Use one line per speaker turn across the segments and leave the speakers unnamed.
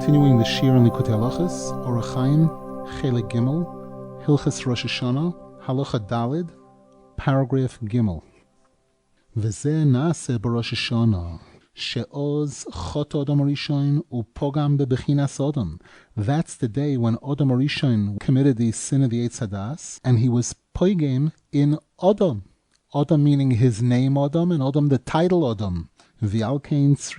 Continuing the Shiur in Likutey Halakhos, Orach Chaim, Chelek Gimel, Hilchos Rosh Hashanah, Halacha Daled, Paragraph Gimel. V'zeh nase b'Rosh Hashanah, she'oz chot Adam Rishon upogam bebechinas Adam. That's the day when Adam Rishon committed the sin of the Eitz Hadas, and he was poigem in Adam. Adam meaning his name Adam, and Adam the title Adam. And that's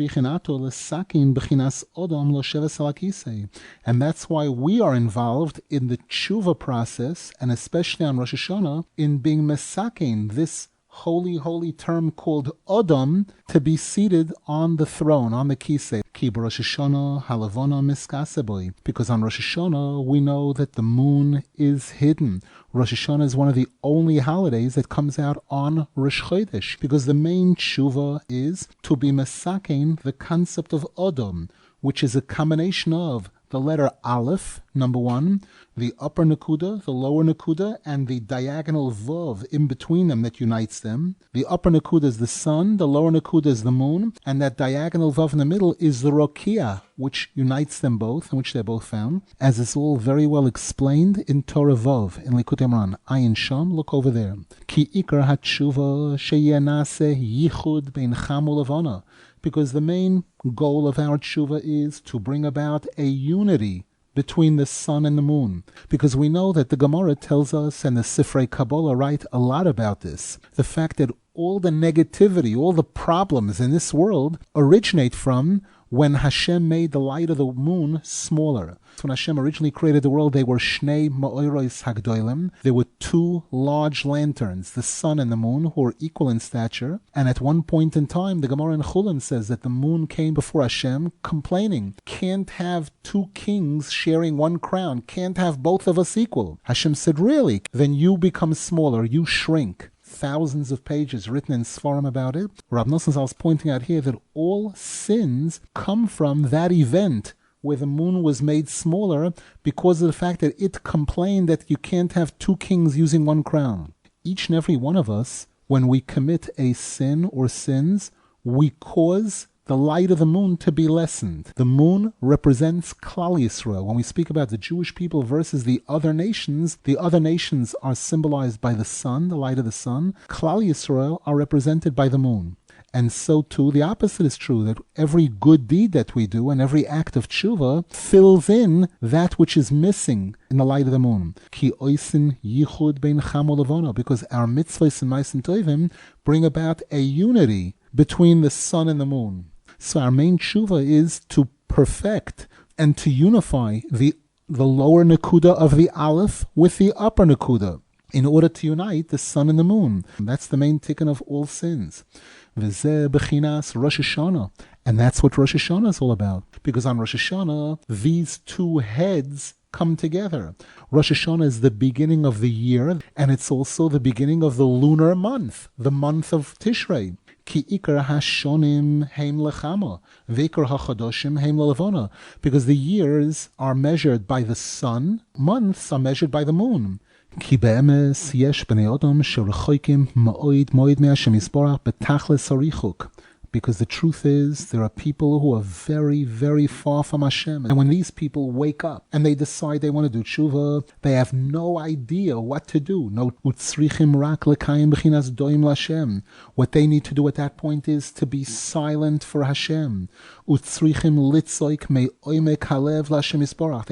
why we are involved in the tshuva process, and especially on Rosh Hashanah, in being mesakein, this holy term called Adam, to be seated on the throne, on the kisei. Ki b'Rosh Hashanah halavana miskaseboy, because on Rosh Hashanah we know that the moon is hidden. Rosh Hashanah is one of the only holidays that comes out on Rosh Chodesh, because the main tshuva is to be mesakein the concept of Adam, which is a combination of the letter Aleph, number one, the upper Nakuda, the lower Nakuda, and the diagonal Vav in between them that unites them. The upper Nakuda is the sun, the lower Nakuda is the moon, and that diagonal Vav in the middle is the Rokia, which unites them both, in which they're both found, as is all very well explained in Torah Vav, in Likutey Ayin Sham, look over there. Ki ikar hatshuva sheyenase yichud bein cham u'levana, because the main goal of our tshuva is to bring about a unity between the sun and the moon. Because we know that the Gemara tells us, and the Sifrei Kabbalah write a lot about this, the fact that all the negativity, all the problems in this world originate from when Hashem made the light of the moon smaller. When Hashem originally created the world, they were Shnei Ma'oros Hagdolim. There were two large lanterns, the sun and the moon, who were equal in stature. And at one point in time, the Gemara in Chulin says that the moon came before Hashem complaining, can't have two kings sharing one crown, can't have both of us equal. Hashem said, really? Then you become smaller, you shrink. Thousands of pages written in Sfarim about it. Rabbi Nasan is pointing out here that all sins come from that event where the moon was made smaller because of the fact that it complained that you can't have two kings using one crown. Each and every one of us, when we commit a sin or sins, we cause the light of the moon to be lessened. The moon represents Klal Yisrael. When we speak about the Jewish people versus the other nations are symbolized by the sun, the light of the sun. Klal Yisrael are represented by the moon. And so too, the opposite is true, that every good deed that we do and every act of tshuva fills in that which is missing in the light of the moon. Ki oisin yichud bein cham u'levana, because our mitzvahs and ma'asim tovim bring about a unity between the sun and the moon. So our main tshuva is to perfect and to unify the lower nakuda of the Aleph with the upper nakuda in order to unite the sun and the moon. That's the main tikkun of all sins. V'zeh bechinas Rosh Hashanah. And that's what Rosh Hashanah is all about. Because on Rosh Hashanah, these two heads come together. Rosh Hashanah is the beginning of the year, and it's also the beginning of the lunar month, the month of Tishrei. Ki ikar hashonim heim lechama, v'ikar hachadoshim heim lelevana. Because the years are measured by the sun, months are measured by the moon. Ki be'emes yesh b'nei adam sherechoikim ma'oid me'Hashem yisborach betachlis harichuk. Because the truth is, there are people who are very, very far from Hashem. And when these people wake up and they decide they want to do tshuva, they have no idea what to do. No, what they need to do at that point is to be silent for Hashem. They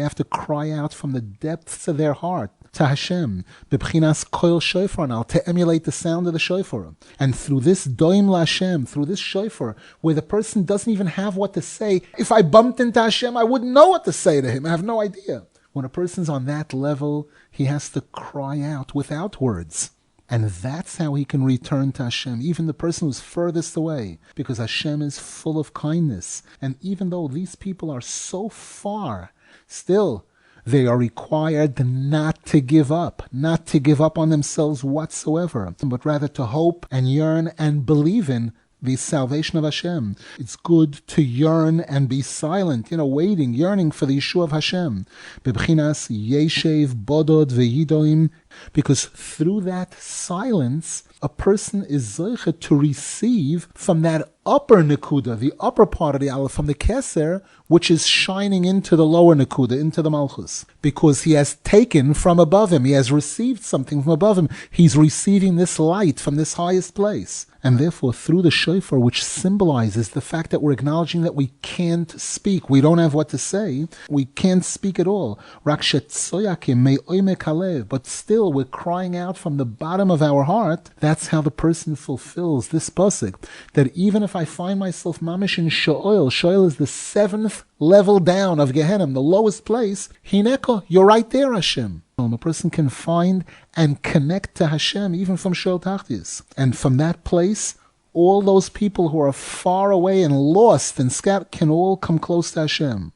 have to cry out from the depths of their heart to Hashem, b'bchinas koil shofar now, to emulate the sound of the shofar. And through this doim l'Hashem, through this shofar, where the person doesn't even have what to say, if I bumped into Hashem, I wouldn't know what to say to him. I have no idea. When a person's on that level, he has to cry out without words. And that's how he can return to Hashem, even the person who's furthest away, because Hashem is full of kindness. And even though these people are so far, still, they are required not to give up on themselves whatsoever, but rather to hope and yearn and believe in the salvation of Hashem. It's good to yearn and be silent, waiting, yearning for the Yeshua of Hashem. Bebchinas yeshev bodod veyidoim, because through that silence, a person is zeicha to receive from that upper Nakuda, the upper part of the Aleph from the Keser, which is shining into the lower Nakuda, into the Malchus. Because he has taken from above him, he has received something from above him. He's receiving this light from this highest place. And therefore, through the shofar, which symbolizes the fact that we're acknowledging that we can't speak, we don't have what to say, we can't speak at all. But still, we're crying out from the bottom of our heart. That's how the person fulfills this pasuk. That even if I find myself mamish in Sheol, Sheol is the 7th level down of Gehenna, the lowest place, Hineko, you're right there, Hashem. A person can find and connect to Hashem even from Sheol Tachtis. And from that place, all those people who are far away and lost and scattered can all come close to Hashem.